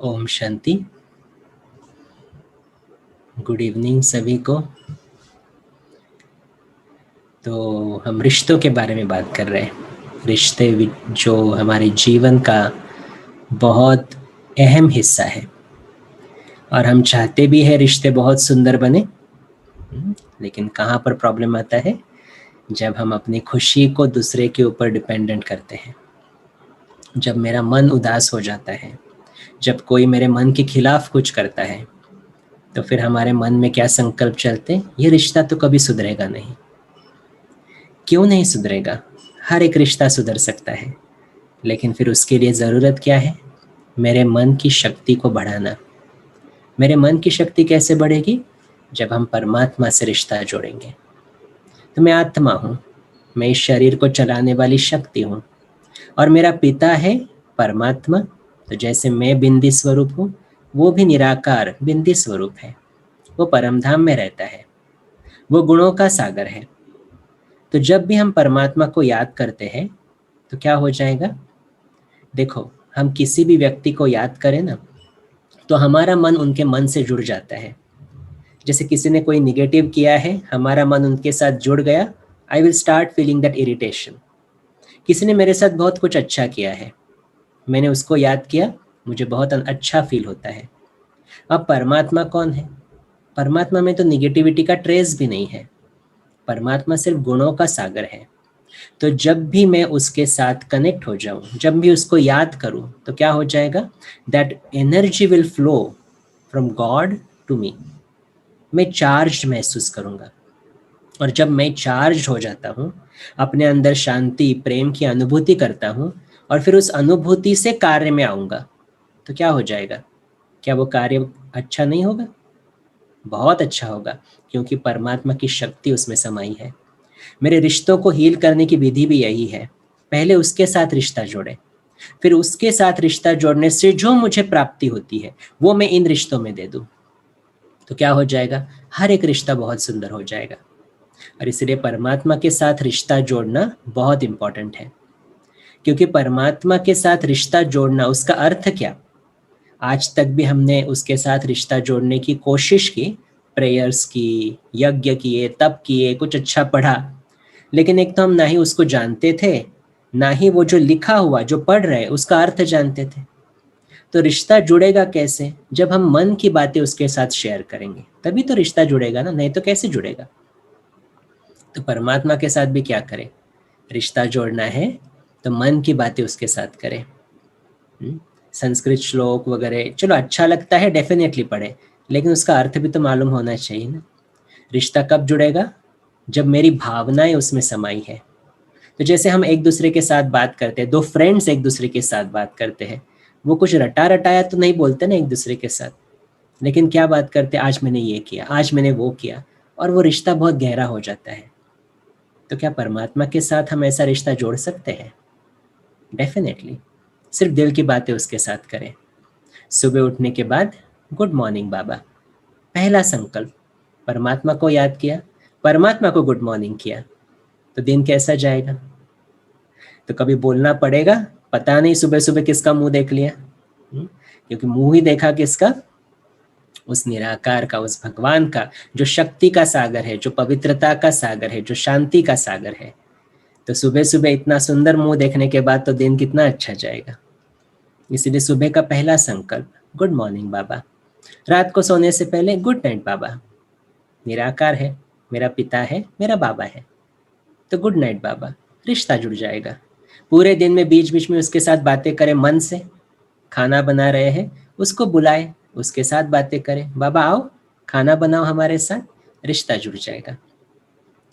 Om Shanti. Good evening सभी को। तो हम रिश्तों के बारे में बात कर रहे हैं। रिश्ते जो हमारे जीवन का बहुत अहम हिस्सा है और हम चाहते भी हैं रिश्ते बहुत सुंदर बने। लेकिन कहाँ पर प्रॉब्लम आता है? जब हम अपनी खुशी को दूसरे के ऊपर डिपेंडेंट करते हैं, जब मेरा मन उदास हो जाता है, जब कोई मेरे मन के खिलाफ कुछ करता है, तो फिर हमारे मन में क्या संकल्प चलते? ये रिश्ता तो कभी सुधरेगा नहीं। क्यों नहीं सुधरेगा? हर एक रिश्ता सुधर सकता है, लेकिन फिर उसके लिए ज़रूरत क्या है? मेरे मन की शक्ति को बढ़ाना। मेरे मन की शक्ति कैसे बढ़ेगी? जब हम परमात्मा से रिश्ता जोड़ेंगे। तो मैं आत्मा हूँ, मैं इस शरीर को चलाने वाली शक्ति हूँ और मेरा पिता है परमात्मा। तो जैसे मैं बिंदी स्वरूप हूँ, वो भी निराकार बिंदी स्वरूप है। वो परमधाम में रहता है, वो गुणों का सागर है। तो जब भी हम परमात्मा को याद करते हैं तो क्या हो जाएगा? देखो, हम किसी भी व्यक्ति को याद करें ना, तो हमारा मन उनके मन से जुड़ जाता है। जैसे किसी ने कोई निगेटिव किया है, हमारा मन उनके साथ जुड़ गया, I will start feeling that irritation. किसी ने मेरे साथ बहुत कुछ अच्छा किया है, मैंने उसको याद किया, मुझे बहुत अच्छा फील होता है। अब परमात्मा कौन है? परमात्मा में तो निगेटिविटी का ट्रेस भी नहीं है। परमात्मा सिर्फ गुणों का सागर है। तो जब भी मैं उसके साथ कनेक्ट हो जाऊं, जब भी उसको याद करूं, तो क्या हो जाएगा? That energy will flow from God to me. मैं चार्ज महसूस करूंगा, और जब मैं चार्ज हो जाता हूं, अपने अंदर शांति प्रेम की अनुभूति करता हूं, और फिर उस अनुभूति से कार्य में आऊंगा, तो क्या हो जाएगा? क्या वो कार्य अच्छा नहीं होगा? बहुत अच्छा होगा, क्योंकि परमात्मा की शक्ति उसमें समाई है। मेरे रिश्तों को हील करने की विधि भी यही है। पहले उसके साथ रिश्ता जोड़े, फिर उसके साथ रिश्ता जोड़ने से जो मुझे प्राप्ति होती है वो मैं इन रिश्तों में दे दूं, तो क्या हो जाएगा? हर एक रिश्ता बहुत सुंदर हो जाएगा। और इसलिए परमात्मा के साथ रिश्ता जोड़ना बहुत इंपॉर्टेंट है, क्योंकि परमात्मा के साथ रिश्ता जोड़ना, उसका अर्थ क्या? आज तक भी हमने उसके साथ रिश्ता जोड़ने की कोशिश की, प्रेयर्स की, यज्ञ किए, तप किए, कुछ अच्छा पढ़ा, लेकिन एक तो हम ना ही उसको जानते थे, ना ही वो जो लिखा हुआ जो पढ़ रहे उसका अर्थ जानते थे। तो रिश्ता जुड़ेगा कैसे? जब हम मन की बातें उसके साथ शेयर करेंगे, तभी तो रिश्ता जुड़ेगा ना, नहीं तो कैसे जुड़ेगा? तो परमात्मा के साथ भी क्या करें? रिश्ता जोड़ना है तो मन की बातें उसके साथ करें। संस्कृत श्लोक वगैरह चलो अच्छा लगता है, डेफिनेटली पढ़े, लेकिन उसका अर्थ भी तो मालूम होना चाहिए ना। रिश्ता कब जुड़ेगा? जब मेरी भावनाएं उसमें समाई है। तो जैसे हम एक दूसरे के साथ बात करते हैं, दो फ्रेंड्स एक दूसरे के साथ बात करते हैं, वो कुछ रटा रटाया तो नहीं बोलते ना एक दूसरे के साथ, लेकिन क्या बात करते हैं? आज मैंने ये किया, आज मैंने वो किया, और वो रिश्ता बहुत गहरा हो जाता है। तो क्या परमात्मा के साथ हम ऐसा रिश्ता जोड़ सकते हैं? डेफिनेटली। सिर्फ दिल की बातें उसके साथ करें। सुबह उठने के बाद गुड मॉर्निंग बाबा, पहला संकल्प। परमात्मा को याद किया, परमात्मा को गुड मॉर्निंग किया, तो दिन कैसा जाएगा? तो कभी बोलना पड़ेगा, पता नहीं सुबह सुबह किसका मुंह देख लिया, क्योंकि मुंह ही देखा किसका? उस निराकार का, उस भगवान का, जो शक्ति का सागर है, जो पवित्रता का सागर है, जो शांति का सागर है। तो सुबह सुबह इतना सुंदर मुंह देखने के बाद तो दिन कितना अच्छा जाएगा। इसीलिए सुबह का पहला संकल्प गुड मॉर्निंग बाबा। रात को सोने से पहले गुड नाइट बाबा। निराकार है, मेरा पिता है, मेरा बाबा है, तो गुड नाइट बाबा। रिश्ता जुड़ जाएगा। पूरे दिन में बीच बीच में उसके साथ बातें करें मन से। खाना बना रहे हैं, उसको बुलाए, उसके साथ बातें करें, बाबा आओ खाना बनाओ हमारे साथ, रिश्ता जुड़ जाएगा।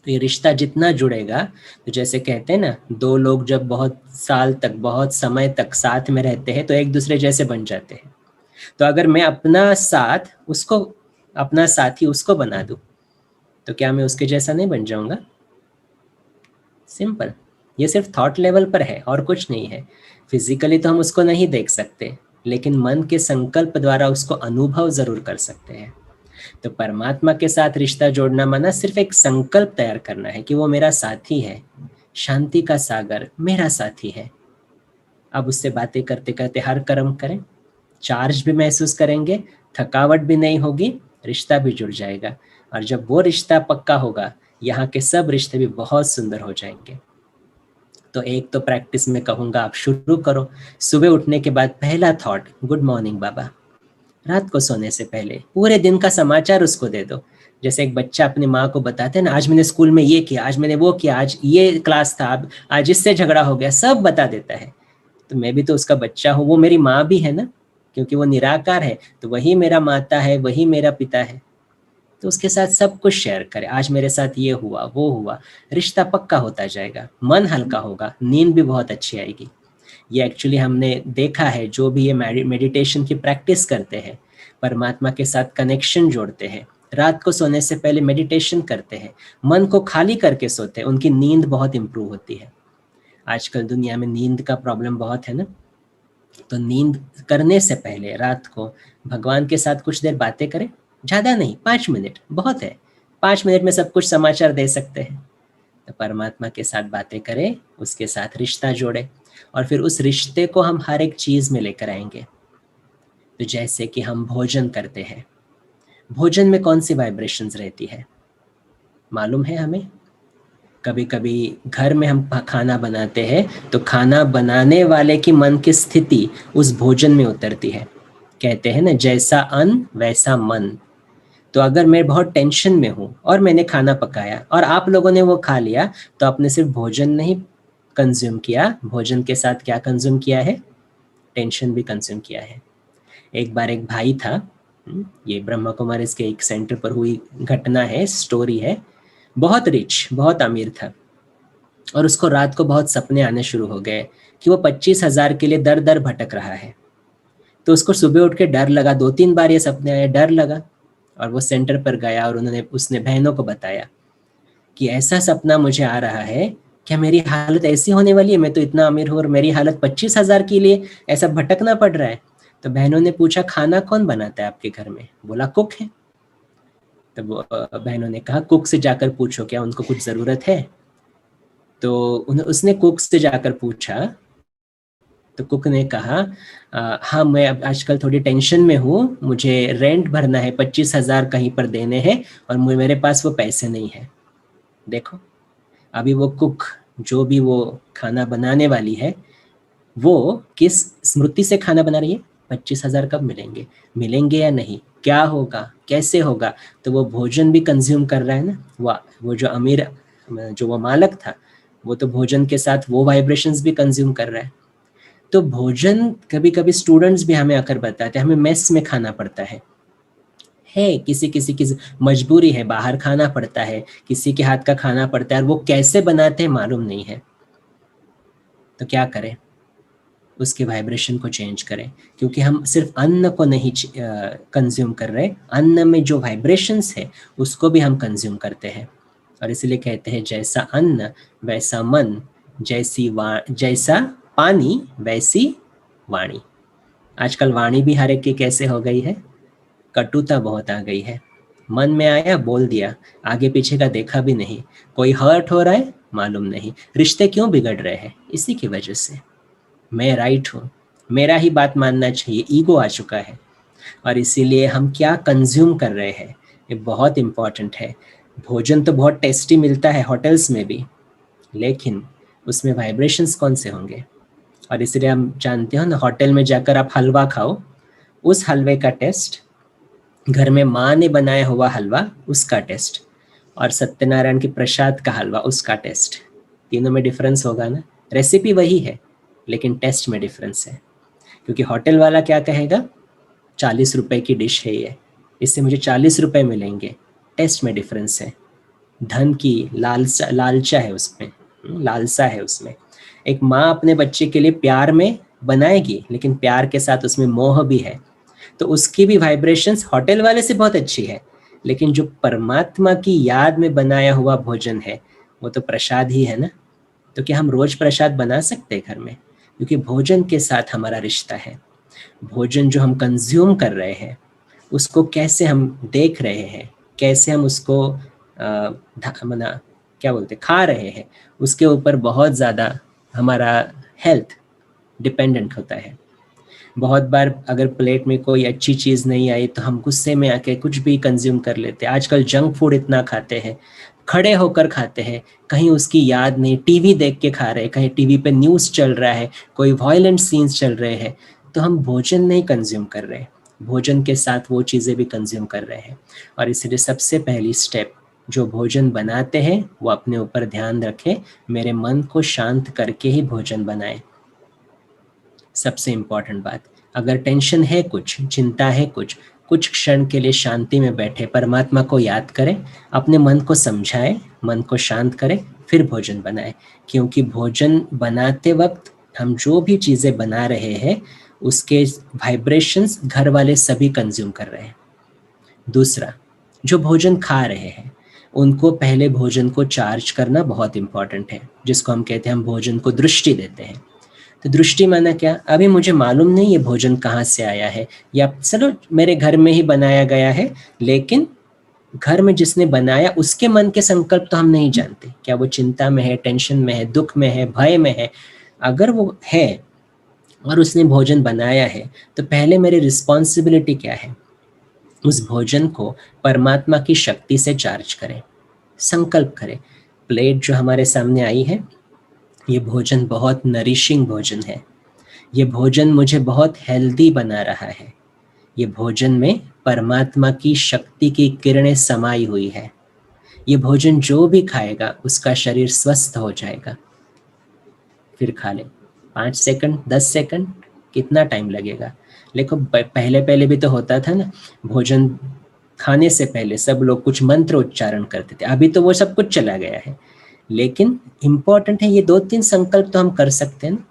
तो ये रिश्ता जितना जुड़ेगा, तो जैसे कहते हैं ना, दो लोग जब बहुत साल तक, बहुत समय तक साथ में रहते हैं तो एक दूसरे जैसे बन जाते हैं। तो अगर मैं अपना साथ उसको, अपना साथी उसको बना दूं, तो क्या मैं उसके जैसा नहीं बन जाऊंगा? सिंपल। ये सिर्फ थॉट लेवल पर है और कुछ नहीं है। फिजिकली तो हम उसको नहीं देख सकते, लेकिन मन के संकल्प द्वारा उसको अनुभव जरूर कर सकते हैं। तो परमात्मा के साथ रिश्ता जोड़ना माना सिर्फ एक संकल्प तैयार करना है कि वो मेरा साथी है, शांति का सागर मेरा साथी है। अब उससे बातें करते करते हर कर्म करें। चार्ज भी महसूस करेंगे, थकावट भी नहीं होगी, रिश्ता भी जुड़ जाएगा। और जब वो रिश्ता पक्का होगा, यहाँ के सब रिश्ते भी बहुत सुंदर हो जाएंगे। तो एक तो प्रैक्टिस में कहूँगा आप शुरू करो। सुबह उठने के बाद पहला थॉट, गुड मॉर्निंग बाबा। रात को सोने से पहले पूरे दिन का समाचार उसको दे दो। जैसे एक बच्चा अपनी माँ को बताते हैं ना, आज मैंने स्कूल में ये किया, आज मैंने वो किया, आज ये क्लास था, आज इससे झगड़ा हो गया, सब बता देता है। तो मैं भी तो उसका बच्चा हूँ, वो मेरी माँ भी है ना, क्योंकि वो निराकार है, तो वही मेरा माता है, वही मेरा पिता है। तो उसके साथ सब कुछ शेयर करें, आज मेरे साथ ये हुआ वो हुआ। रिश्ता पक्का होता जाएगा, मन हल्का होगा, नींद भी बहुत अच्छी आएगी। ये एक्चुअली हमने देखा है, जो भी ये मेडिटेशन की प्रैक्टिस करते हैं, परमात्मा के साथ कनेक्शन जोड़ते हैं, रात को सोने से पहले मेडिटेशन करते हैं, मन को खाली करके सोते हैं, उनकी नींद बहुत इम्प्रूव होती है। आजकल दुनिया में नींद का प्रॉब्लम बहुत है ना, तो नींद करने से पहले रात को भगवान के साथ कुछ देर बातें करें। ज़्यादा नहीं, 5 मिनट बहुत है। 5 मिनट में सब कुछ समाचार दे सकते हैं। तो परमात्मा के साथ बातें करें, उसके साथ रिश्ता जोड़े, और फिर उस रिश्ते को हम हर एक चीज़ में लेकर आएंगे। तो जैसे कि हम भोजन करते हैं, भोजन में कौन सी वाइब्रेशंस रहती है मालूम है हमें? कभी कभी घर में हम खाना बनाते हैं, तो खाना बनाने वाले की मन की स्थिति उस भोजन में उतरती है। कहते हैं ना, जैसा अन्न वैसा मन। तो अगर मैं बहुत टेंशन में हूँ और मैंने खाना पकाया और आप लोगों ने वो खा लिया, तो आपने सिर्फ भोजन नहीं कंज्यूम किया, भोजन के साथ क्या कंज्यूम किया है? टेंशन भी कंज्यूम किया है। एक बार एक भाई था, ये ब्रह्मा कुमारी के एक सेंटर पर हुई घटना है, स्टोरी है। बहुत रिच, बहुत अमीर था, और उसको रात को बहुत सपने आने शुरू हो गए कि वो 25,000 के लिए दर दर भटक रहा है। तो उसको सुबह उठ के डर लगा, 2-3 बार ये सपने आए, डर लगा, और वो सेंटर पर गया और उसने बहनों को बताया कि ऐसा सपना मुझे आ रहा है, क्या मेरी हालत ऐसी होने वाली है? मैं तो इतना अमीर हूँ और मेरी हालत 25,000 के लिए ऐसा भटकना पड़ रहा है। तो बहनों ने पूछा, खाना कौन बनाता है आपके घर में? बोला, कुक है। तो बहनों ने कहा, कुक से जाकर पूछो, क्या उनको कुछ ज़रूरत है? तो उसने कुक से जाकर पूछा, तो कुक ने कहा, हाँ मैं अब आजकल थोड़ी टेंशन में हूँ, मुझे रेंट भरना है, 25,000 कहीं पर देने हैं, और मेरे पास वो पैसे नहीं है। देखो, अभी वो कुक, जो भी वो खाना बनाने वाली है, वो किस स्मृति से खाना बना रही है? 25,000 कब मिलेंगे, मिलेंगे या नहीं, क्या होगा, कैसे होगा? तो वो भोजन भी कंज्यूम कर रहा है ना, वो जो अमीर, जो वो मालक था, वो तो भोजन के साथ वो वाइब्रेशंस भी कंज्यूम कर रहा है। तो भोजन, कभी कभी स्टूडेंट्स भी हमें आकर बताते हैं, हमें मेस में खाना पड़ता है, किसी किसी की मजबूरी है, बाहर खाना पड़ता है, किसी के हाथ का खाना पड़ता है, और वो कैसे बनाते हैं मालूम नहीं है। तो क्या करें? उसके वाइब्रेशन को चेंज करें, क्योंकि हम सिर्फ अन्न को नहीं कंज्यूम कर रहे, अन्न में जो वाइब्रेशंस है उसको भी हम कंज्यूम करते हैं। और इसलिए कहते हैं, जैसा अन्न वैसा मन, जैसा पानी वैसी वाणी। आजकल वाणी भी हर एक की कैसे हो गई है? कटुता बहुत आ गई है। मन में आया बोल दिया, आगे पीछे का देखा भी नहीं, कोई हर्ट हो रहा है मालूम नहीं। रिश्ते क्यों बिगड़ रहे हैं? इसी की वजह से। मैं राइट हूँ, मेरा ही बात मानना चाहिए, ईगो आ चुका है। और इसीलिए हम क्या कंज्यूम कर रहे हैं, ये बहुत इम्पॉर्टेंट है। भोजन तो बहुत टेस्टी मिलता है होटल्स में भी, लेकिन उसमें वाइब्रेशंस कौन से होंगे? और इसलिए हम जानते हो ना, होटल में जाकर आप हलवा खाओ, उस हलवे का टेस्ट, घर में माँ ने बनाया हुआ हलवा उसका टेस्ट, और सत्यनारायण के प्रसाद का हलवा उसका टेस्ट, तीनों में डिफरेंस होगा ना। रेसिपी वही है, लेकिन टेस्ट में डिफरेंस है। क्योंकि होटल वाला क्या कहेगा, 40 रुपए की डिश है ये, इससे मुझे 40 रुपए मिलेंगे। टेस्ट में डिफरेंस है, धन की लालचा है उसमें, लालसा है उसमें। एक माँ अपने बच्चे के लिए प्यार में बनाएगी, लेकिन प्यार के साथ उसमें मोह भी है, तो उसकी भी वाइब्रेशंस होटल वाले से बहुत अच्छी है। लेकिन जो परमात्मा की याद में बनाया हुआ भोजन है, वो तो प्रसाद ही है ना। तो क्या हम रोज प्रसाद बना सकते हैं घर में? क्योंकि भोजन के साथ हमारा रिश्ता है। भोजन जो हम कंज्यूम कर रहे हैं, उसको कैसे हम देख रहे हैं, कैसे हम उसको मना क्या बोलते, खा रहे हैं, उसके ऊपर बहुत ज़्यादा हमारा हेल्थ डिपेंडेंट होता है। बहुत बार अगर प्लेट में कोई अच्छी चीज़ नहीं आई तो हम गुस्से में आके कुछ भी कंज्यूम कर लेते हैं। आजकल जंक फूड इतना खाते हैं, खड़े होकर खाते हैं, कहीं उसकी याद नहीं, टीवी देख के खा रहे हैं, कहीं टीवी पे न्यूज़ चल रहा है, कोई वायलेंट सीन्स चल रहे हैं, तो हम भोजन नहीं कंज्यूम कर रहे हैं, भोजन के साथ वो चीज़ें भी कंज्यूम कर रहे हैं। और इसलिए सबसे पहली स्टेप, जो भोजन बनाते हैं वो अपने ऊपर ध्यान रखें, मेरे मन को शांत करके ही भोजन बनाएं। सबसे इम्पॉर्टेंट बात, अगर टेंशन है, कुछ चिंता है, कुछ क्षण के लिए शांति में बैठे परमात्मा को याद करें, अपने मन को समझाएं, मन को शांत करें, फिर भोजन बनाएं। क्योंकि भोजन बनाते वक्त हम जो भी चीज़ें बना रहे हैं उसके वाइब्रेशंस घर वाले सभी कंज्यूम कर रहे हैं। दूसरा, जो भोजन खा रहे हैं उनको पहले भोजन को चार्ज करना बहुत इम्पॉर्टेंट है, जिसको हम कहते हैं, हम भोजन को दृष्टि देते हैं। तो दृष्टि माना क्या, अभी मुझे मालूम नहीं ये भोजन कहाँ से आया है, या चलो मेरे घर में ही बनाया गया है, लेकिन घर में जिसने बनाया उसके मन के संकल्प तो हम नहीं जानते, क्या वो चिंता में है, टेंशन में है, दुख में है, भय में है। अगर वो है और उसने भोजन बनाया है तो पहले मेरी रिस्पॉन्सिबिलिटी क्या है, उस भोजन को परमात्मा की शक्ति से चार्ज करें, संकल्प करें। प्लेट जो हमारे सामने आई है, ये भोजन बहुत नरिशिंग भोजन है, ये भोजन मुझे बहुत हेल्दी बना रहा है, ये भोजन में परमात्मा की शक्ति की किरणें समाई हुई है, ये भोजन जो भी खाएगा उसका शरीर स्वस्थ हो जाएगा। फिर खा ले, 5 सेकंड, 10 सेकंड, कितना टाइम लगेगा। लेकिन पहले पहले भी तो होता था ना, भोजन खाने से पहले सब लोग कुछ मंत्र उच्चारण करते थे, अभी तो वो सब कुछ चला गया है। लेकिन इम्पॉर्टेंट है ये 2-3 संकल्प तो हम कर सकते हैं ना,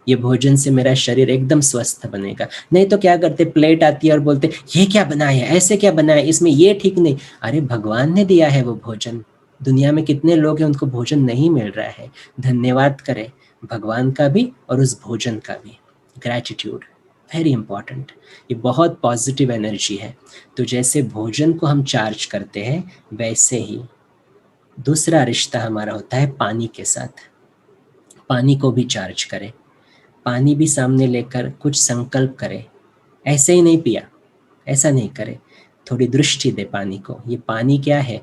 ये भोजन से मेरा शरीर एकदम स्वस्थ बनेगा। नहीं तो क्या करते, प्लेट आती है और बोलते ये क्या बनाया, ऐसे क्या बनाया, इसमें ये ठीक नहीं। अरे भगवान ने दिया है वो भोजन, दुनिया में कितने लोग हैं उनको भोजन नहीं मिल रहा है, धन्यवाद करें भगवान का भी और उस भोजन का भी। ग्रैटिट्यूड वेरी इंपॉर्टेंट, ये बहुत पॉजिटिव एनर्जी है। तो जैसे भोजन को हम चार्ज करते हैं, वैसे ही दूसरा रिश्ता हमारा होता है पानी के साथ। पानी को भी चार्ज करें, पानी भी सामने लेकर कुछ संकल्प करें, ऐसे ही नहीं पिया, ऐसा नहीं करें, थोड़ी दृष्टि दे पानी को। ये पानी क्या है,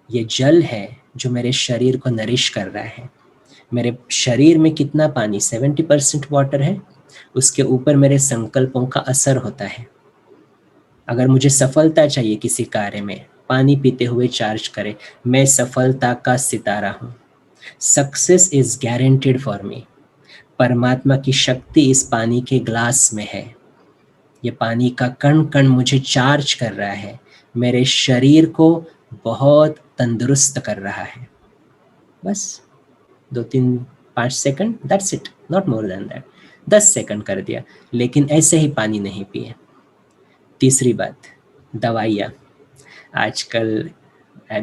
ये जल है जो मेरे शरीर को नरिश कर रहा है। मेरे शरीर में कितना पानी, 70% वाटर है, उसके ऊपर मेरे संकल्पों का असर होता है। अगर मुझे सफलता चाहिए किसी कार्य में, पानी पीते हुए चार्ज करें, मैं सफलता का सितारा हूँ, success is guaranteed for me. परमात्मा की शक्ति इस पानी के ग्लास में है, ये पानी का कण कण मुझे चार्ज कर रहा है, मेरे शरीर को बहुत तंदुरुस्त कर रहा है। बस 2-3-5 second, that's it, not more than that. 10 second कर दिया, लेकिन ऐसे ही पानी नहीं पिए। तीसरी बात, दवाइयाँ। आजकल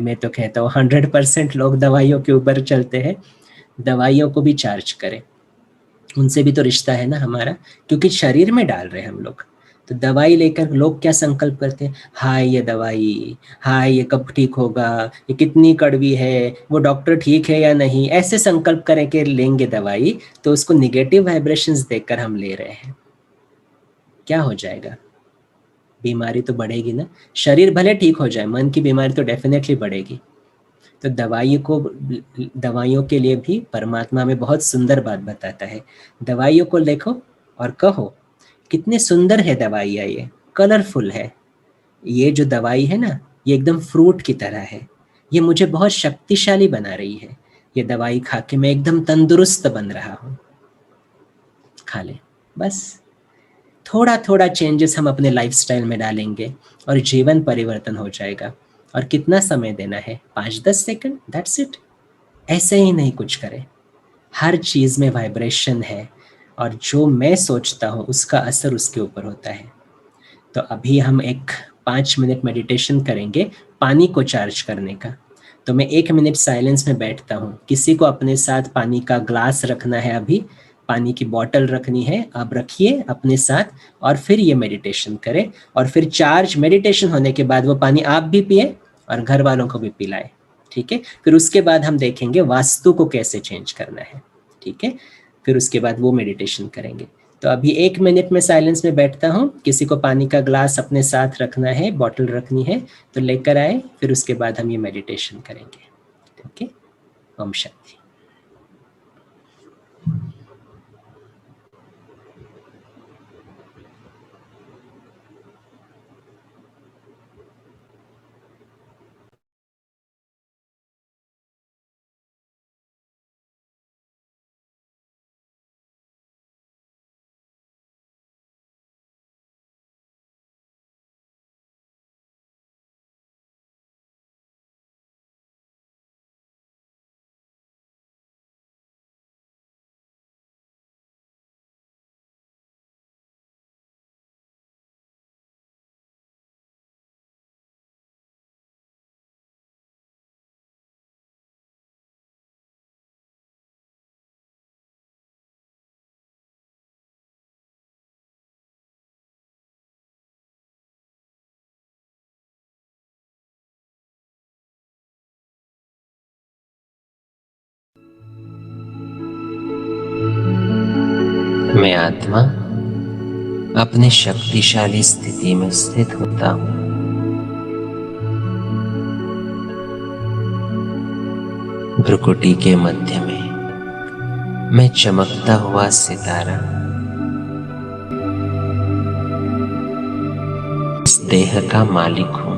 मैं तो कहता हूँ 100% लोग दवाइयों के ऊपर चलते हैं। दवाइयों को भी चार्ज करें, उनसे भी तो रिश्ता है ना हमारा, क्योंकि शरीर में डाल रहे हैं हम लोग। तो दवाई लेकर लोग क्या संकल्प करते हैं, हाय ये दवाई, हाय ये कब ठीक होगा, ये कितनी कड़वी है, वो डॉक्टर ठीक है या नहीं, ऐसे संकल्प करें कि लेंगे दवाई, तो उसको निगेटिव वाइब्रेशंस देकर हम ले रहे हैं। क्या हो जाएगा, बीमारी तो बढ़ेगी ना। शरीर भले ठीक हो जाए, मन की बीमारी तो डेफिनेटली बढ़ेगी। तो दवाइयों के लिए भी परमात्मा में बहुत सुंदर बात बताता है। दवाइयों को देखो और कहो कितने सुंदर है दवाइयाँ, ये कलरफुल है, ये जो दवाई है ना ये एकदम फ्रूट की तरह है, ये मुझे बहुत शक्तिशाली बना रही है, ये दवाई खा के मैं एकदम तंदुरुस्त बन रहा हूँ। खा ले, बस थोड़ा थोड़ा चेंजेस हम अपने लाइफस्टाइल में डालेंगे और जीवन परिवर्तन हो जाएगा। और कितना समय देना है, 5-10 सेकंड, दैट्स इट। ऐसे ही नहीं कुछ करें, हर चीज़ में वाइब्रेशन है और जो मैं सोचता हूँ उसका असर उसके ऊपर होता है। तो अभी हम एक 5 मिनट मेडिटेशन करेंगे पानी को चार्ज करने का। तो मैं 1 मिनट साइलेंस में बैठता हूँ, किसी को अपने साथ पानी का ग्लास रखना है, अभी पानी की बोतल रखनी है, आप रखिए अपने साथ और फिर ये मेडिटेशन करें। और फिर चार्ज मेडिटेशन होने के बाद वो पानी आप भी पिए और घर वालों को भी पिलाए, ठीक है। फिर उसके बाद हम देखेंगे वास्तु को कैसे चेंज करना है, ठीक है। फिर उसके बाद वो मेडिटेशन करेंगे। तो अभी 1 मिनट में साइलेंस में बैठता हूँ। किसी को पानी का ग्लास अपने साथ रखना है, बॉटल रखनी है तो लेकर आए, फिर उसके बाद हम ये मेडिटेशन करेंगे। ओके, ओम शांति। मैं आत्मा अपने शक्तिशाली स्थिति में स्थित होता हूँ। भ्रुकुटी के मध्य में मैं चमकता हुआ सितारा इस देह का मालिक हूँ।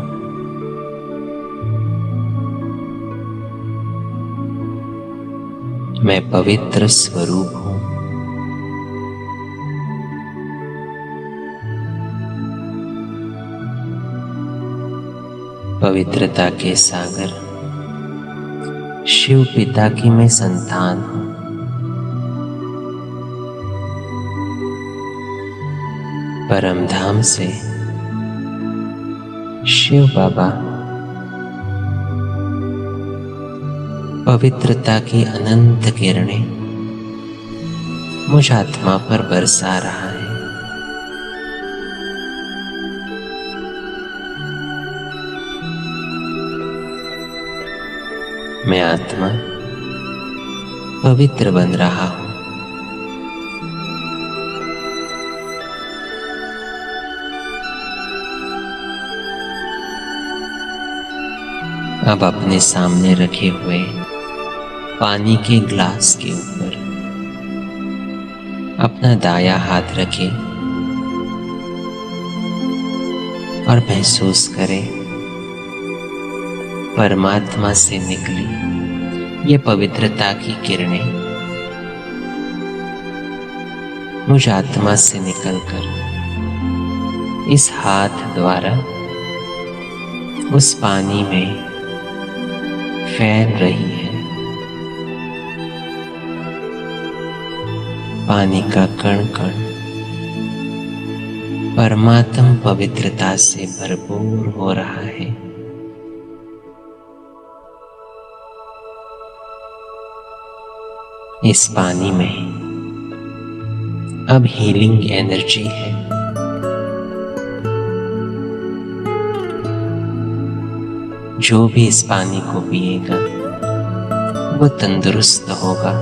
मैं पवित्र स्वरूप हूँ। पवित्रता के सागर शिव पिता की मैं संतान हूँ। परम धाम से शिव बाबा पवित्रता की अनंत किरणें मुझ आत्मा पर बरसा रहा है। मैं आत्मा पवित्र बन रहा हूं। अब अपने सामने रखे हुए पानी के ग्लास के ऊपर अपना दाया हाथ रखें और महसूस करें परमात्मा से निकली ये पवित्रता की किरणें मुझ आत्मा से निकलकर इस हाथ द्वारा उस पानी में फैल रही है। पानी का कण कण परमात्म पवित्रता से भरपूर हो रहा है। इस पानी में अब हीलिंग एनर्जी है। जो भी इस पानी को पिएगा वो तंदुरुस्त होगा।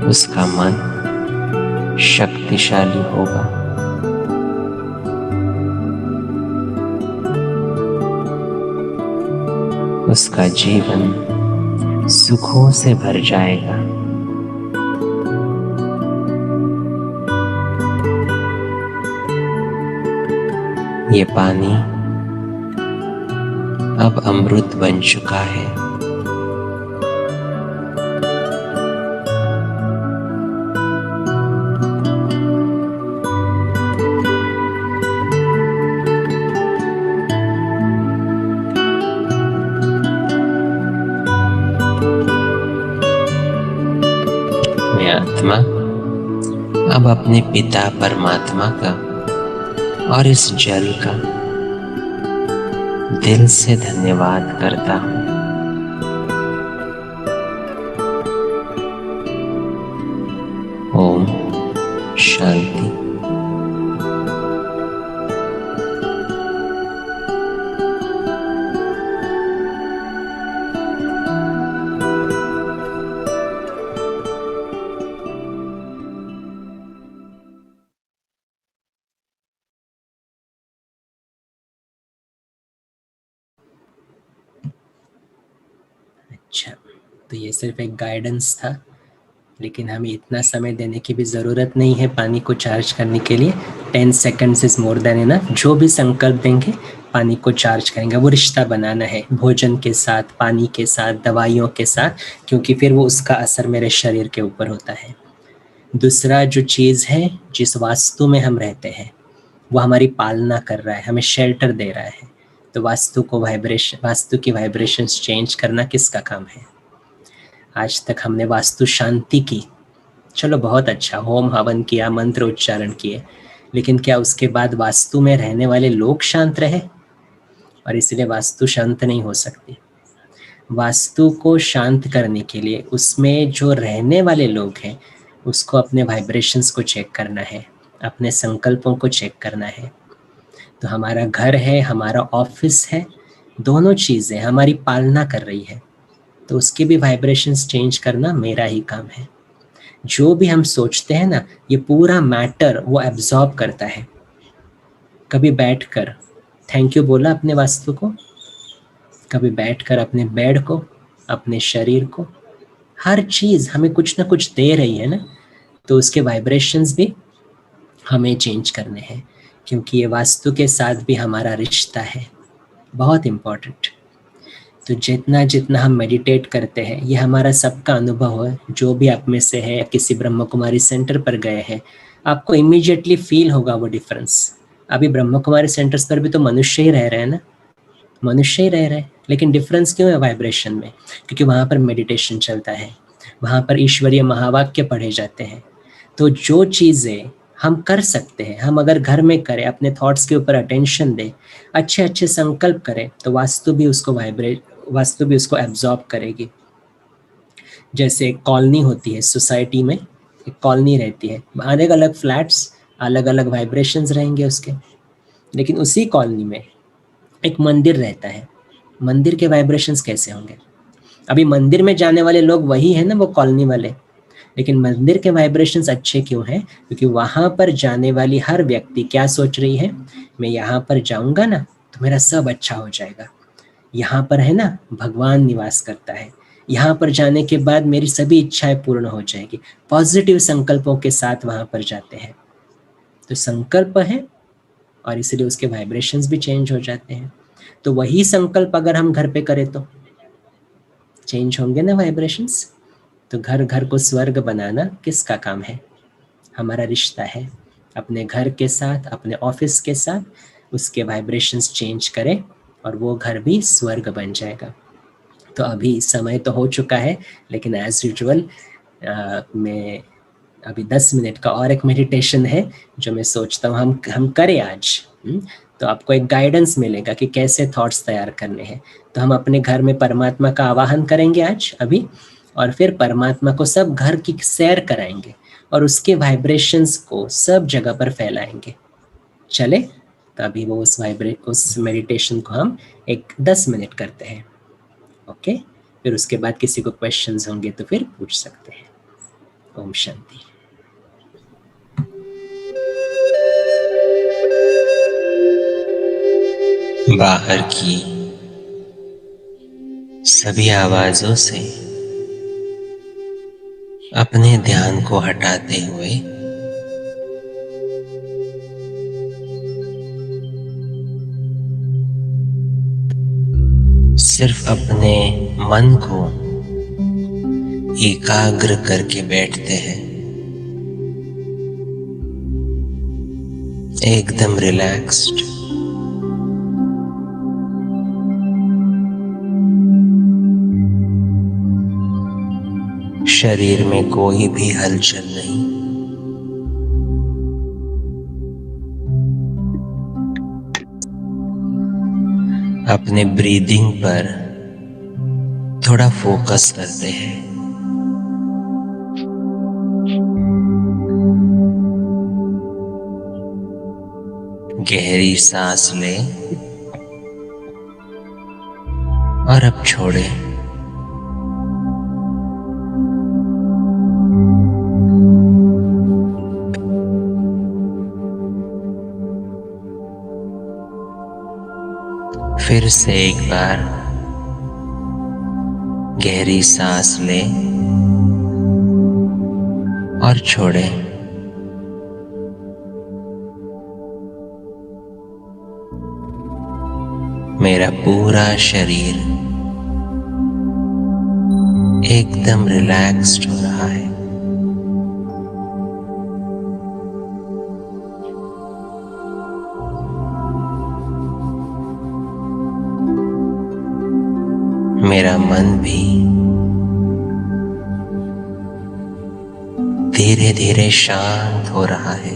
उसका मन शक्तिशाली होगा। उसका जीवन सुखों से भर जाएगा। ये पानी अब अमृत बन चुका है। मैं आत्मा अब अपने पिता परमात्मा का और इस जल का दिल से धन्यवाद करता हूँ। ओम शांति। अच्छा, तो ये सिर्फ एक गाइडेंस था, लेकिन हमें इतना समय देने की भी ज़रूरत नहीं है पानी को चार्ज करने के लिए। 10 seconds is more than enough. जो भी संकल्प देंगे पानी को चार्ज करेंगे, वो रिश्ता बनाना है भोजन के साथ, पानी के साथ, दवाइयों के साथ, क्योंकि फिर वो उसका असर मेरे शरीर के ऊपर होता है। दूसरा जो चीज़ है, जिस वास्तु में हम रहते हैं वो हमारी पालना कर रहा है, हमें शेल्टर दे रहा है। तो वास्तु की वाइब्रेशंस चेंज करना किसका काम है? आज तक हमने वास्तु शांति की, चलो बहुत अच्छा, होम हवन किया, मंत्र उच्चारण किए, लेकिन क्या उसके बाद वास्तु में रहने वाले लोग शांत रहे? और इसलिए वास्तु शांत नहीं हो सकती। वास्तु को शांत करने के लिए उसमें जो रहने वाले लोग हैं उसको अपने वाइब्रेशंस को चेक करना है, अपने संकल्पों को चेक करना है। तो हमारा घर है, हमारा ऑफिस है, दोनों चीज़ें हमारी पालना कर रही है, तो उसके भी वाइब्रेशंस चेंज करना मेरा ही काम है। जो भी हम सोचते हैं ना, ये पूरा मैटर वो एब्जॉर्ब करता है। कभी बैठकर थैंक यू बोला अपने वास्तु को, कभी बैठकर अपने बेड को, अपने शरीर को, हर चीज़ हमें कुछ ना कुछ दे रही है ना, तो उसके वाइब्रेशंस भी हमें चेंज करने हैं, क्योंकि ये वास्तु के साथ भी हमारा रिश्ता है, बहुत इम्पोर्टेंट। तो जितना जितना हम मेडिटेट करते हैं, ये हमारा सबका अनुभव है। जो भी आप में से है किसी ब्रह्म कुमारी सेंटर पर गए हैं, आपको इमीडिएटली फील होगा वो डिफरेंस। अभी ब्रह्म कुमारी सेंटर्स पर भी तो मनुष्य ही रह रहे हैं ना, मनुष्य ही रह रहे हैं, लेकिन डिफरेंस क्यों है वाइब्रेशन में? क्योंकि वहाँ पर मेडिटेशन चलता है, वहाँ पर ईश्वरीय महावाक्य पढ़े जाते हैं। तो जो चीज़ें हम कर सकते हैं, हम अगर घर में करें, अपने थॉट्स के ऊपर अटेंशन दें, अच्छे अच्छे संकल्प करें, तो वास्तु भी उसको एब्जॉर्ब करेगी। जैसे एक कॉलोनी होती है, सोसाइटी में एक कॉलोनी रहती है, अलग अलग फ्लैट्स, अलग अलग वाइब्रेशंस रहेंगे उसके, लेकिन उसी कॉलोनी में एक मंदिर रहता है। मंदिर के वाइब्रेशंस कैसे होंगे? अभी मंदिर में जाने वाले लोग वही है ना, वो कॉलोनी वाले, लेकिन मंदिर के वाइब्रेशंस अच्छे क्यों हैं? क्योंकि वहाँ पर जाने वाली हर व्यक्ति क्या सोच रही है, मैं यहाँ पर जाऊँगा ना तो मेरा सब अच्छा हो जाएगा। यहाँ पर है ना भगवान निवास करता है, यहाँ पर जाने के बाद मेरी सभी इच्छाएं पूर्ण हो जाएगी। पॉजिटिव संकल्पों के साथ वहाँ पर जाते हैं, तो संकल्प है और इसलिए उसके वाइब्रेशंस भी चेंज हो जाते हैं। तो वही संकल्प अगर हम घर पे करें तो चेंज होंगे ना वाइब्रेशंस। तो घर घर को स्वर्ग बनाना किसका काम है? हमारा रिश्ता है अपने घर के साथ, अपने ऑफिस के साथ, उसके वाइब्रेशंस चेंज करें और वो घर भी स्वर्ग बन जाएगा। तो अभी समय तो हो चुका है, लेकिन एज यूजुअल मैं अभी 10 मिनट का और एक मेडिटेशन है जो मैं सोचता हूँ हम करें आज। तो आपको एक गाइडेंस मिलेगा कि कैसे थॉट्स तैयार करने हैं। तो हम अपने घर में परमात्मा का आवाहन करेंगे आज अभी, और फिर परमात्मा को सब घर की सैर कराएंगे और उसके वाइब्रेशंस को सब जगह पर फैलाएंगे। चले, तो अभी वो उस मेडिटेशन को हम एक 10 मिनट करते हैं। ओके, फिर उसके बाद किसी को क्वेश्चंस होंगे तो फिर पूछ सकते हैं। ओम शांति। बाहर की सभी आवाजों से अपने ध्यान को हटाते हुए सिर्फ अपने मन को एकाग्र करके बैठते हैं, एकदम रिलैक्स्ड। शरीर में कोई भी हलचल नहीं। अपने ब्रीदिंग पर थोड़ा फोकस करते हैं। गहरी सांस लें और अब छोड़ें। फिर से एक बार गहरी सांस ले और छोड़े। मेरा पूरा शरीर एकदम रिलैक्स्ड हो रहा है। मेरा मन भी धीरे धीरे शांत हो रहा है।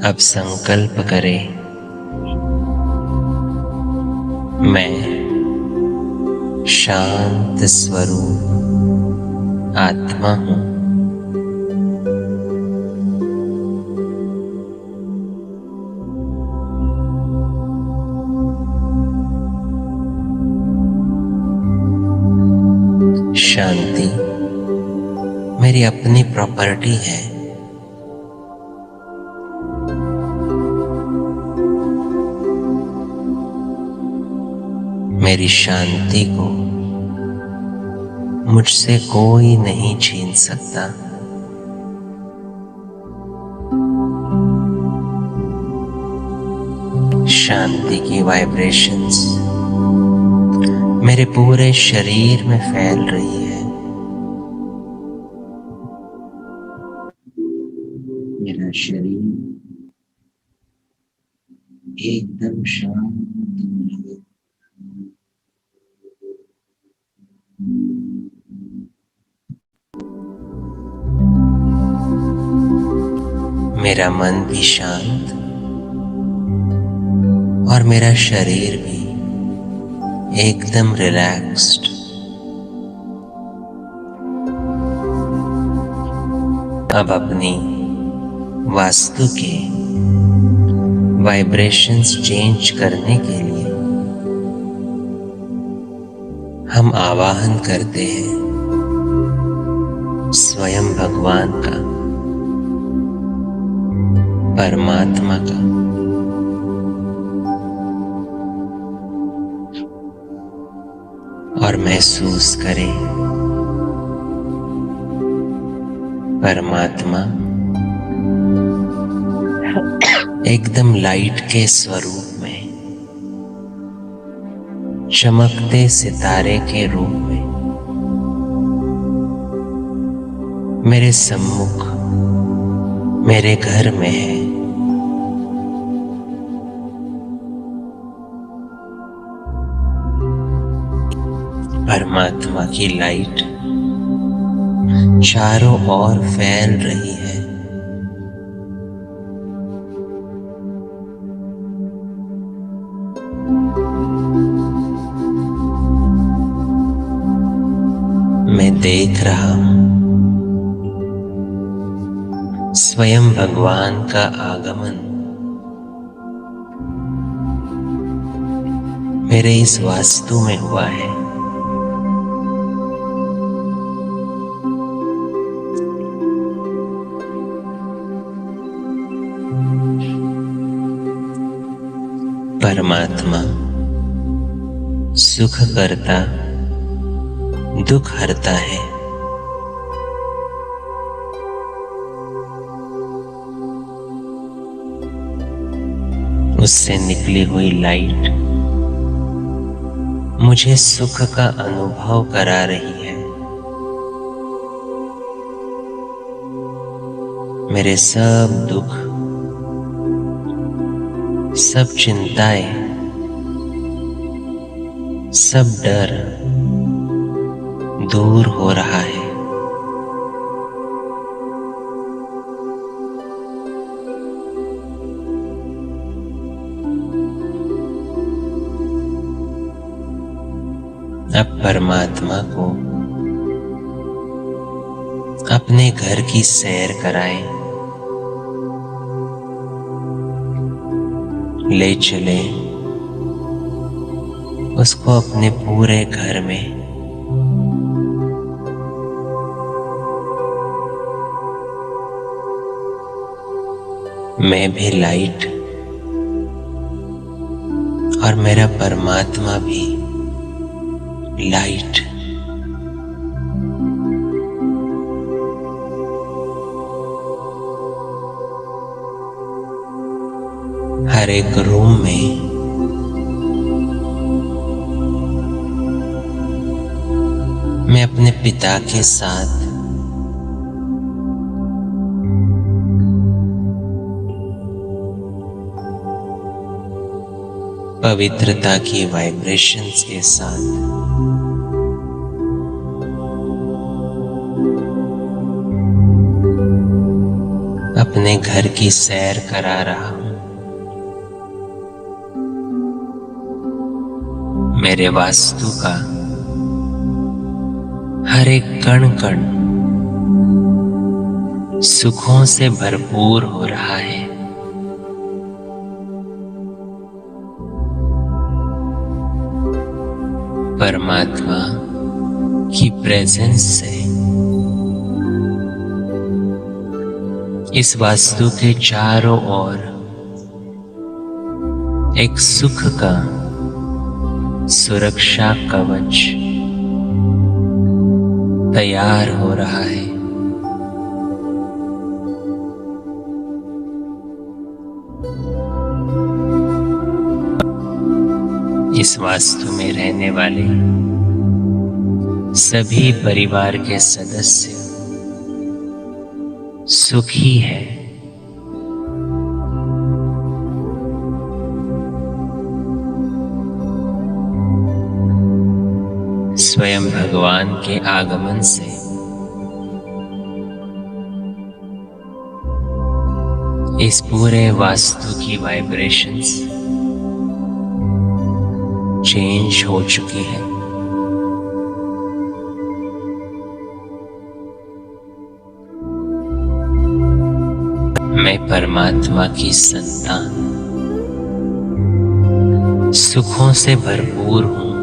अब संकल्प करें, मैं शांत स्वरूप आत्मा हूं। शांति मेरी अपनी प्रॉपर्टी है। मेरी शांति को मुझसे कोई नहीं छीन सकता। शांति की वाइब्रेशंस मेरे पूरे शरीर में फैल रही है। मेरा शरीर एकदम शांत है। मेरा मन भी शांत और मेरा शरीर भी एकदम रिलैक्स्ड। अब अपनी वास्तु के वाइब्रेशंस चेंज करने के लिए हम आवाहन करते हैं स्वयं भगवान का, परमात्मा का। और महसूस करें परमात्मा एकदम लाइट के स्वरूप में, चमकते सितारे के रूप में मेरे सम्मुख, मेरे घर में है। परमात्मा की लाइट चारों ओर फैल रही है। मैं देख रहा हूं स्वयं भगवान का आगमन मेरे इस वास्तु में हुआ है। परमात्मा सुख करता, दुख हरता है। उससे निकली हुई लाइट मुझे सुख का अनुभव करा रही है। मेरे सब दुख, सब चिंताएं, सब डर दूर हो रहा है। अब परमात्मा को अपने घर की सैर कराएं, ले चले उसको अपने पूरे घर में। मैं भी लाइट और मेरा परमात्मा भी लाइट। हर एक रूम में मैं अपने पिता के साथ पवित्रता की वाइब्रेशंस के साथ अपने घर की सैर करा रहा हूं। मेरे वास्तु का हर एक कण कण सुखों से भरपूर हो रहा है। परमात्मा की प्रेजेंस से इस वास्तु के चारों ओर एक सुख का सुरक्षा कवच तैयार हो रहा है। इस वास्तु में रहने वाले सभी परिवार के सदस्य सुखी हैं। स्वयं भगवान के आगमन से इस पूरे वास्तु की वाइब्रेशंस चेंज हो चुकी है। मैं परमात्मा की संतान सुखों से भरपूर हूं।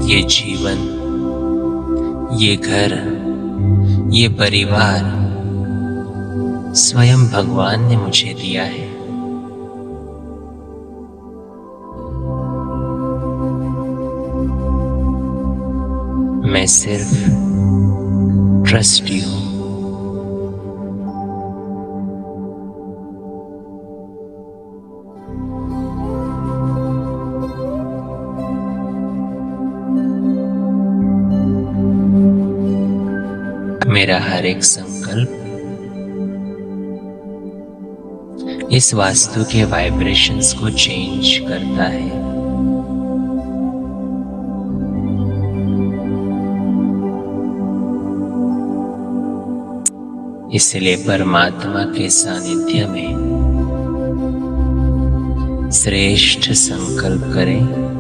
ये जीवन, ये घर, ये परिवार स्वयं भगवान ने मुझे दिया है। मैं सिर्फ ट्रस्टी हूं। मेरा हर एक संकल्प इस वास्तु के वाइब्रेशंस को चेंज करता है। इसलिए परमात्मा के सानिध्य में श्रेष्ठ संकल्प करें।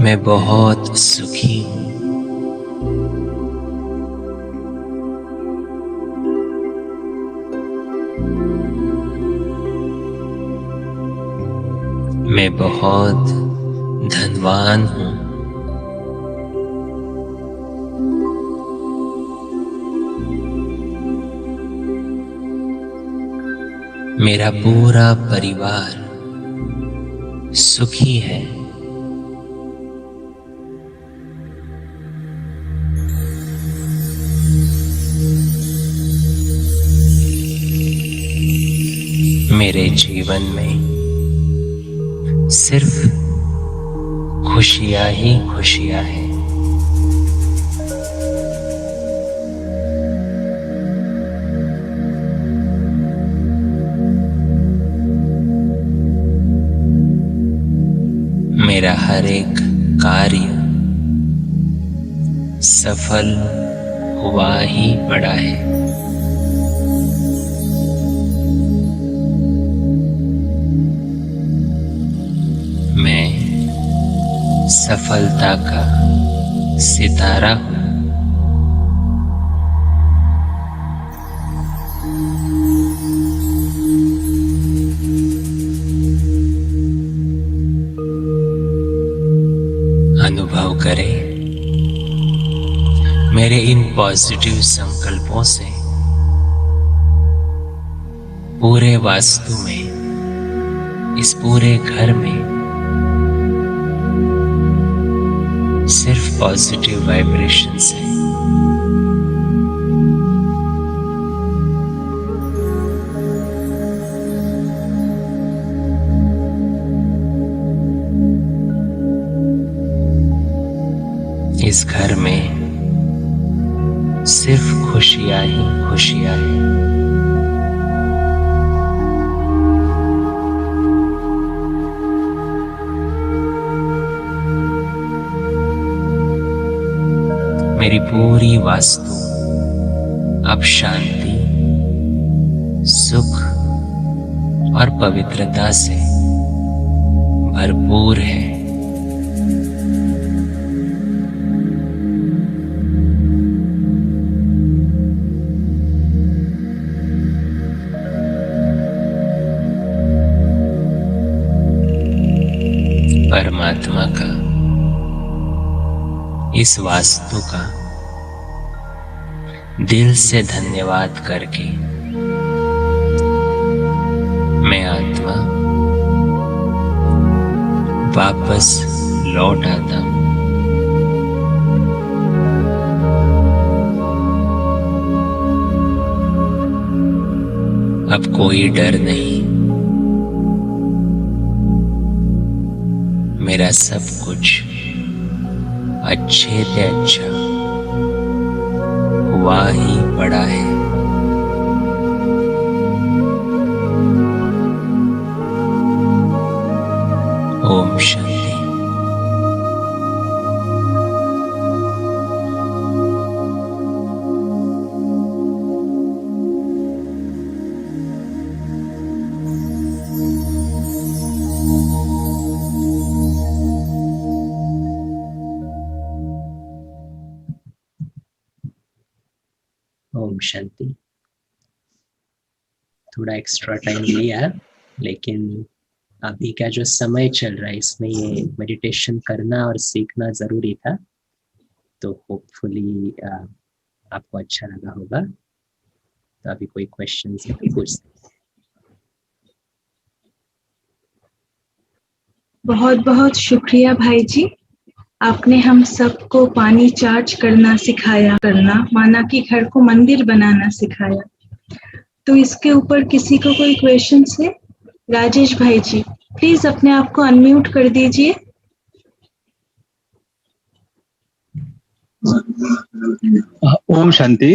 मैं बहुत सुखी हूं। मैं बहुत धनवान हूं। मेरा पूरा परिवार सुखी है। मेरे जीवन में सिर्फ खुशियां ही खुशियां हैं। मेरा हर एक कार्य सफल हुआ ही पड़ा है। मैं सफलता का सितारा हूं। अनुभव करें मेरे इन पॉजिटिव संकल्पों से पूरे वास्तु में, इस पूरे घर में सिर्फ पॉजिटिव वाइब्रेशंस है। इस घर में सिर्फ खुशियां ही खुशियां हैं। मेरी पूरी वास्तु अब शांति, सुख और पवित्रता से भरपूर है। परमात्मा का, इस वास्तु का दिल से धन्यवाद करके मैं आत्मा वापस लौट आता हूं। अब कोई डर नहीं, मेरा सब कुछ अच्छे से अच्छा हुआ ही पड़ा है। ओम शांति। ओम शांति। थोड़ा एक्स्ट्रा टाइम लिया, लेकिन अभी का जो समय चल रहा है इसमें ये मेडिटेशन करना और सीखना ज़रूरी था। तो होपफुली आपको अच्छा लगा होगा। तो अभी कोई क्वेश्चंस है तो पूछ सकते हैं। बहुत बहुत शुक्रिया भाई जी, आपने हम सबको पानी चार्ज करना सिखाया, माना कि घर को मंदिर बनाना सिखाया। तो इसके ऊपर किसी को कोई क्वेश्चंस है? राजेश भाई जी प्लीज अपने आप को अनम्यूट कर दीजिए। ओम शांति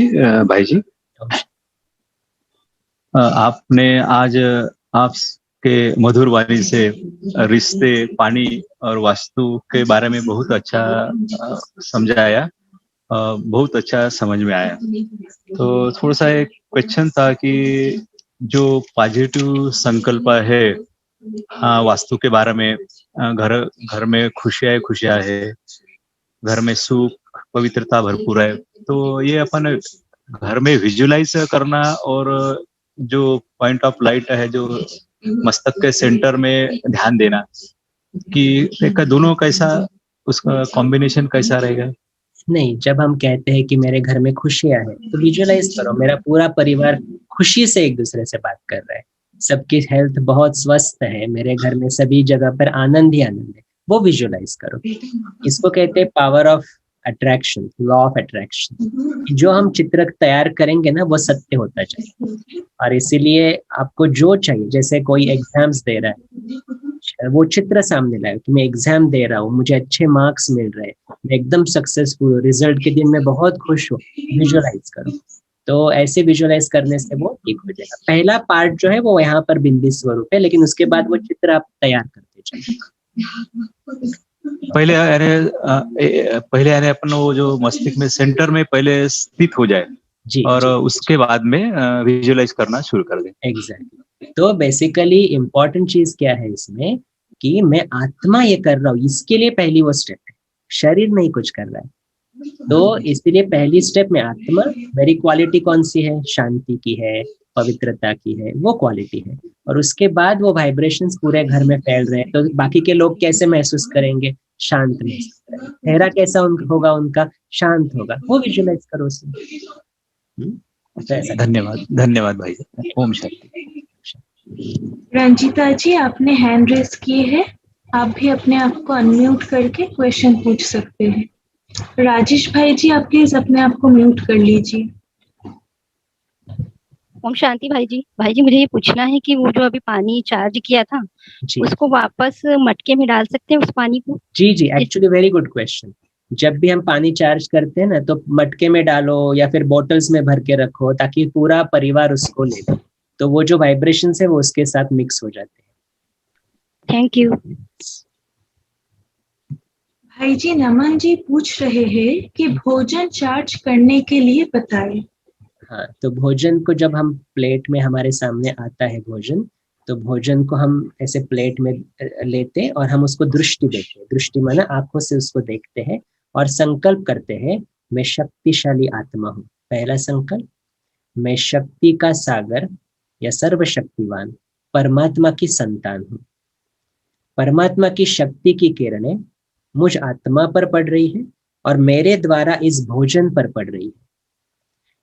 भाई जी। आपने आज आपके मधुर वाणी से रिश्ते, पानी और वास्तु के बारे में बहुत अच्छा समझाया, बहुत अच्छा समझ में आया। तो थोड़ा सा एक क्वेश्चन था कि जो पॉजिटिव संकल्प है वास्तु के बारे में, घर में खुशियां है, घर में सुख पवित्रता भरपूर है, तो ये अपन घर में विजुलाइज करना और जो पॉइंट ऑफ लाइट है जो मस्तक के सेंटर में ध्यान देना, कि एक दोनों कैसा, उसका कॉम्बिनेशन कैसा रहेगा? नहीं, जब हम कहते हैं कि मेरे घर में खुशियां हैं तो विजुअलाइज करो मेरा पूरा परिवार खुशी से एक दूसरे से बात कर रहा है, सबकी हेल्थ बहुत स्वस्थ है, मेरे घर में सभी जगह पर आनंद ही आनंद है, वो विजुअलाइज करो। इसको कहते हैं power of attraction, law of attraction. जो हम चित्र तैयार करेंगे ना वो सत्य होता जाएगा। और इसीलिए आपको जो चाहिए, जैसे कोई एग्जाम्स दे रहा है, वो चित्र सामने लाए कि मैं एग्जाम दे रहा हूँ, मुझे अच्छे मार्क्स मिल रहे हैं, मैं एकदम सक्सेसफुल हूँ, रिजल्ट के दिन मैं बहुत खुश हूँ, विजुअलाइज करो। तो ऐसे विजुअलाइज करने से वो ठीक हो जाएगा। पहला पार्ट जो है वो यहाँ पर बिंदी स्वरूप है, लेकिन उसके बाद वो चित्र आप तैयार करते जाए। पहले यानी अपन वो जो मस्तिष्क में सेंटर में पहले स्थित हो जाए जी, और जी, उसके बाद में विजुअलाइज करना शुरू कर दें। एग्जैक्टली। तो बेसिकली इम्पोर्टेंट चीज क्या है इसमें कि मैं आत्मा ये कर रहा हूँ, इसके लिए पहली वो स्टेप है, शरीर नहीं कुछ कर रहा है। तो इसलिए पहली स्टेप में आत्मा, मेरी क्वालिटी कौन सी है, शांति की है, पवित्रता की है, वो क्वालिटी है। और उसके बाद वो वाइब्रेशंस पूरे घर में फैल रहे हैं, तो बाकी के लोग कैसे महसूस करेंगे शांत महसूस करें। चेहरा कैसा होगा उनका, शांत होगा, वो विजुलाइज करो उसमें। तो ऐसा धन्यवाद, धन्यवाद भाई जी। ओम शांति। रंजीता जी, आपने हैंड रेस की है, आप भी अपने आप को अनम्यूट करके क्वेश्चन पूछ सकते हैं। राजेश भाई जी, आप प्लीज अपने आप को म्यूट कर लीजिए। ओम शांति भाई जी। भाई जी, मुझे ये पूछना है कि वो जो अभी पानी चार्ज किया था, जी उसको वापस मटके में डाल सकते हैं उस पानी को? जी, एक्चुअली वेरी गुड क्वेश्चन। जब भी हम पानी चार्ज करते हैं ना, तो मटके में डालो या फिर बॉटल्स में भर के रखो, ताकि पूरा परिवार उसको ले ले, तो वो जो वाइब्रेशन है वो उसके साथ मिक्स हो जाते हैं। Thank you. भाई जी, नमन जी पूछ रहे हैं कि भोजन चार्ज करने के लिए बताएं। हाँ, तो भोजन को जब हम प्लेट में हमारे सामने आता है भोजन, तो भोजन को हम ऐसे प्लेट में लेते और हम उसको दृष्टि देते हैं। दृष्टि माना आंखों से उसको देखते हैं और संकल्प करते हैं, मैं शक्तिशाली आत्मा हूँ। पहला संकल्प, मैं शक्ति का सागर या सर्वशक्तिवान परमात्मा की संतान हूँ। परमात्मा की शक्ति की किरणें मुझ आत्मा पर पड़ रही है और मेरे द्वारा इस भोजन पर पड़ रही है।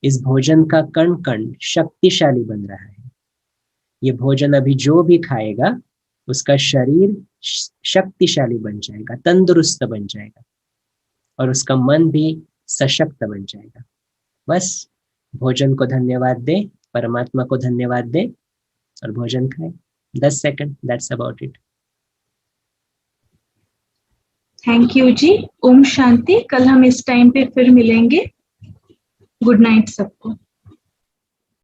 इस भोजन का कण कण शक्तिशाली बन रहा है। ये भोजन अभी जो भी खाएगा उसका शरीर शक्तिशाली बन जाएगा, तंदुरुस्त बन जाएगा और उसका मन भी सशक्त बन जाएगा। बस भोजन को धन्यवाद दे, परमात्मा को धन्यवाद दे और भोजन खाए। 10 second, that's about it. Thank you जी। ओम शांति। कल हम इस टाइम पे फिर मिलेंगे। गुड नाइट सबको।